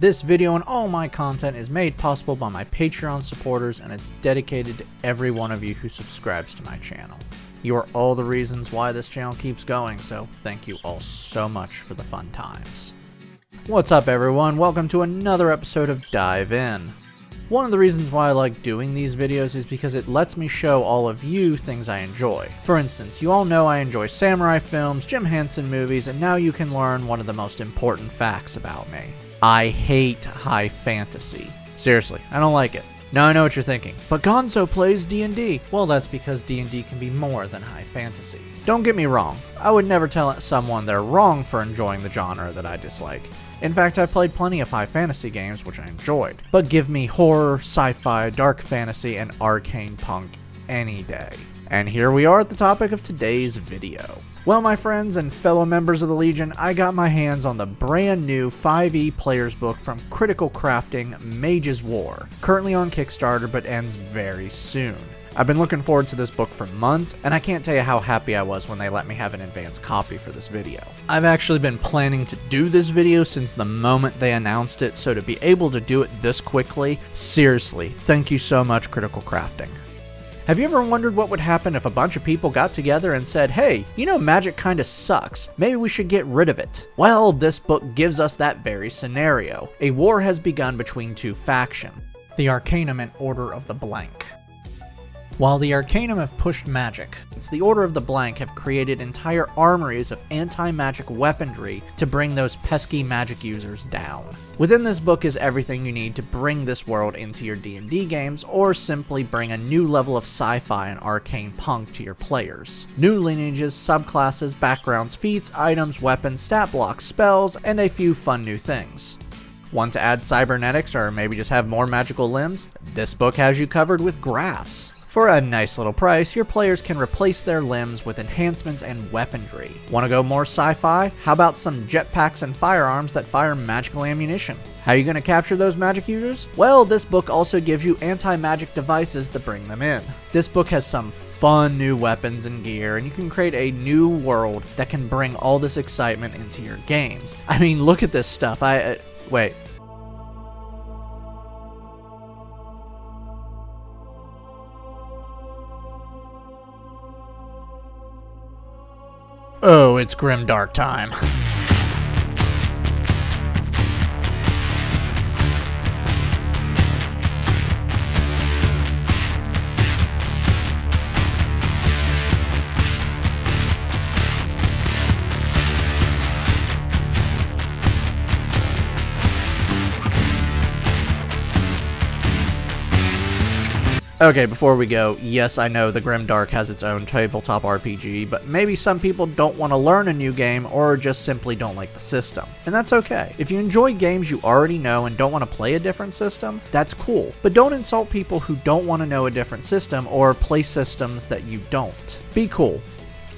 This video and all my content is made possible by my Patreon supporters, and it's dedicated to every one of you who subscribes to my channel. You are all the reasons why this channel keeps going, so thank you all so much for the fun times. What's up everyone, welcome to another episode of Dive In. One of the reasons why I like doing these videos is because it lets me show all of you things I enjoy. For instance, you all know I enjoy samurai films, Jim Henson movies, and now you can learn one of the most important facts about me. I hate high fantasy. Seriously, I don't like it. Now I know what you're thinking, but Gonzo plays D&D. Well, that's because D&D can be more than high fantasy. Don't get me wrong, I would never tell someone they're wrong for enjoying the genre that I dislike. In fact, I've played plenty of high fantasy games which I enjoyed, but give me horror, sci-fi, dark fantasy, and arcane punk any day. And here we are at the topic of today's video. Well, my friends and fellow members of the Legion, I got my hands on the brand new 5e Player's Book from Critical Crafting, Mage's War, currently on Kickstarter but ends very soon. I've been looking forward to this book for months, and I can't tell you how happy I was when they let me have an advanced copy for this video. I've actually been planning to do this video since the moment they announced it, so to be able to do it this quickly, seriously, thank you so much, Critical Crafting. Have you ever wondered what would happen if a bunch of people got together and said, hey, you know magic kinda sucks, maybe we should get rid of it? Well, this book gives us that very scenario. A war has begun between two factions, the Arcanum and Order of the Blank. While the Arcanum have pushed magic, the Order of the Blank have created entire armories of anti-magic weaponry to bring those pesky magic users down. Within this book is everything you need to bring this world into your D&D games, or simply bring a new level of sci-fi and arcane punk to your players. New lineages, subclasses, backgrounds, feats, items, weapons, stat blocks, spells, and a few fun new things. Want to add cybernetics or maybe just have more magical limbs? This book has you covered with graphs. For a nice little price, your players can replace their limbs with enhancements and weaponry. Want to go more sci-fi? How about some jetpacks and firearms that fire magical ammunition? How are you going to capture those magic users? Well, this book also gives you anti-magic devices to bring them in. This book has some fun new weapons and gear, and you can create a new world that can bring all this excitement into your games. I mean, look at this stuff. Wait. Oh, it's grimdark time. Okay, before we go, yes, I know the Grimdark has its own tabletop RPG, but maybe some people don't want to learn a new game or just simply don't like the system. And that's okay. If you enjoy games you already know and don't want to play a different system, that's cool. But don't insult people who don't want to know a different system or play systems that you don't. Be cool.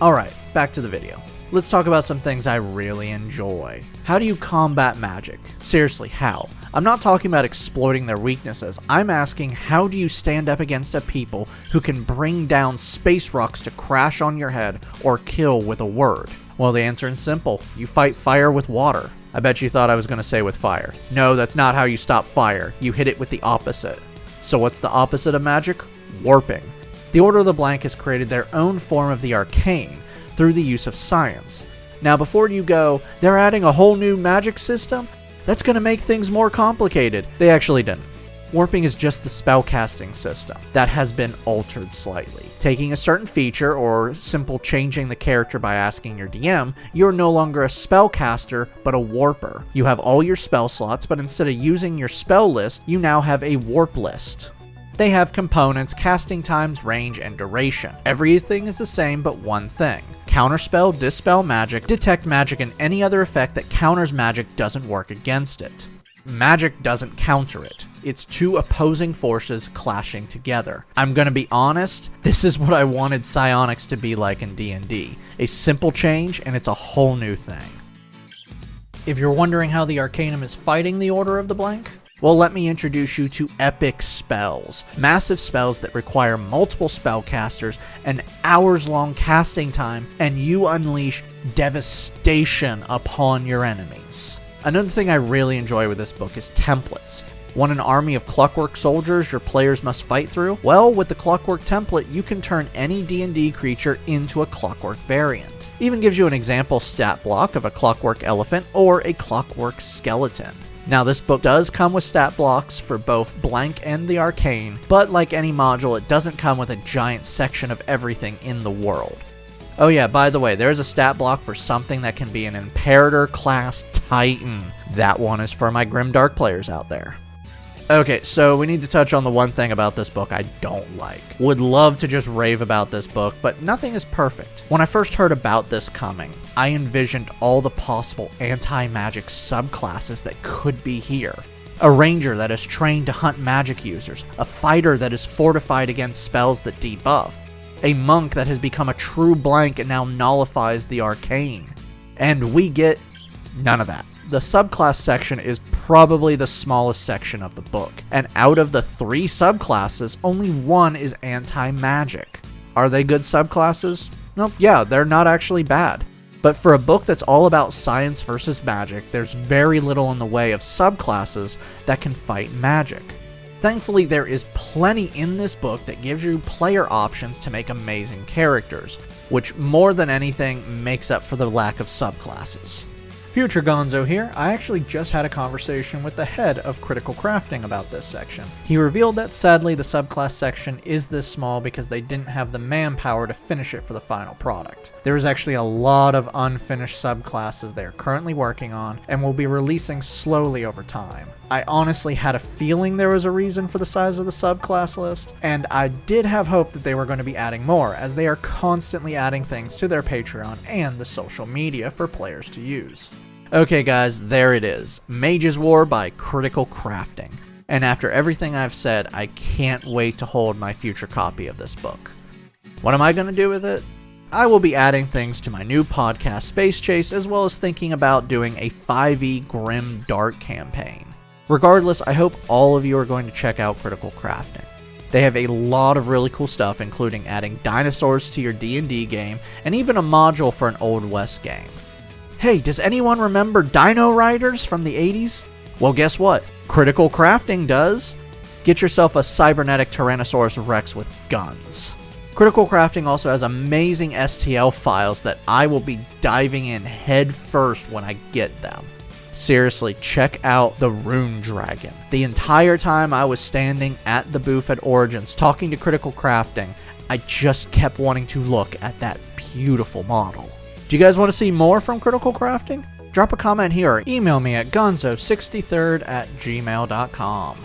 Alright, back to the video. Let's talk about some things I really enjoy. How do you combat magic? Seriously, how? I'm not talking about exploiting their weaknesses. I'm asking, how do you stand up against a people who can bring down space rocks to crash on your head or kill with a word? Well, the answer is simple. You fight fire with water. I bet you thought I was going to say with fire. No, that's not how you stop fire. You hit it with the opposite. So what's the opposite of magic? Warping. The Order of the Blank has created their own form of the arcane through the use of science. Now, before you go, they're adding a whole new magic system? That's going to make things more complicated. They actually didn't. Warping is just the spellcasting system that has been altered slightly. Taking a certain feature or simple changing the character by asking your DM, you're no longer a spellcaster, but a warper. You have all your spell slots, but instead of using your spell list, you now have a warp list. They have components, casting times, range, and duration. Everything is the same but one thing. Counterspell, dispel magic, detect magic, and any other effect that counters magic doesn't work against it. Magic doesn't counter it. It's two opposing forces clashing together. I'm gonna be honest, this is what I wanted psionics to be like in D&D. A simple change, and it's a whole new thing. If you're wondering how the Arcanum is fighting the Order of the Blank, well, let me introduce you to epic spells. Massive spells that require multiple spellcasters, an hours-long casting time, and you unleash devastation upon your enemies. Another thing I really enjoy with this book is templates. Want an army of clockwork soldiers your players must fight through? Well, with the clockwork template, you can turn any D&D creature into a clockwork variant. Even gives you an example stat block of a clockwork elephant or a clockwork skeleton. Now, this book does come with stat blocks for both blank and the arcane, but like any module, it doesn't come with a giant section of everything in the world. Oh yeah, by the way, there's a stat block for something that can be an Imperator class Titan. That one is for my Grimdark players out there. Okay, so we need to touch on the one thing about this book I don't like. Would love to just rave about this book, but nothing is perfect. When I first heard about this coming, I envisioned all the possible anti-magic subclasses that could be here. A ranger that is trained to hunt magic users, a fighter that is fortified against spells that debuff, a monk that has become a true blank and now nullifies the arcane. And we get none of that. The subclass section is probably the smallest section of the book, and out of the 3 subclasses, only one is anti-magic. Are they good subclasses? Nope, yeah, they're not actually bad. But for a book that's all about science versus magic, there's very little in the way of subclasses that can fight magic. Thankfully, there is plenty in this book that gives you player options to make amazing characters, which more than anything makes up for the lack of subclasses. Future Gonzo here. I actually just had a conversation with the head of Critical Crafting about this section. He revealed that sadly the subclass section is this small because they didn't have the manpower to finish it for the final product. There is actually a lot of unfinished subclasses they are currently working on and will be releasing slowly over time. I honestly had a feeling there was a reason for the size of the subclass list, and I did have hope that they were going to be adding more, as they are constantly adding things to their Patreon and the social media for players to use. Okay guys, there it is. Mage's War by Critical Crafting. And after everything I've said, I can't wait to hold my future copy of this book. What am I going to do with it? I will be adding things to my new podcast, Space Chase, as well as thinking about doing a 5e Grim Dark campaign. Regardless, I hope all of you are going to check out Critical Crafting. They have a lot of really cool stuff, including adding dinosaurs to your D&D game, and even a module for an Old West game. Hey, does anyone remember Dino Riders from the 80s? Well, guess what? Critical Crafting does. Get yourself a cybernetic Tyrannosaurus Rex with guns. Critical Crafting also has amazing STL files that I will be diving in head first when I get them. Seriously, check out the Rune Dragon. The entire time I was standing at the booth at Origins talking to Critical Crafting, I just kept wanting to look at that beautiful model. Do you guys want to see more from Critical Crafting? Drop a comment here or email me at gonzo63rd@gmail.com.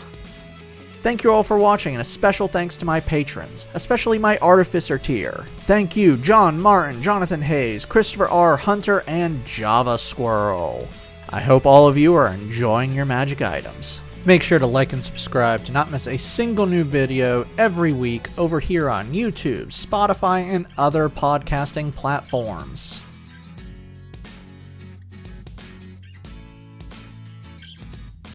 Thank you all for watching, and a special thanks to my patrons, especially my Artificer tier. Thank you, John Martin, Jonathan Hayes, Christopher R. Hunter, and Java Squirrel. I hope all of you are enjoying your magic items. Make sure to like and subscribe to not miss a single new video every week over here on YouTube, Spotify, and other podcasting platforms.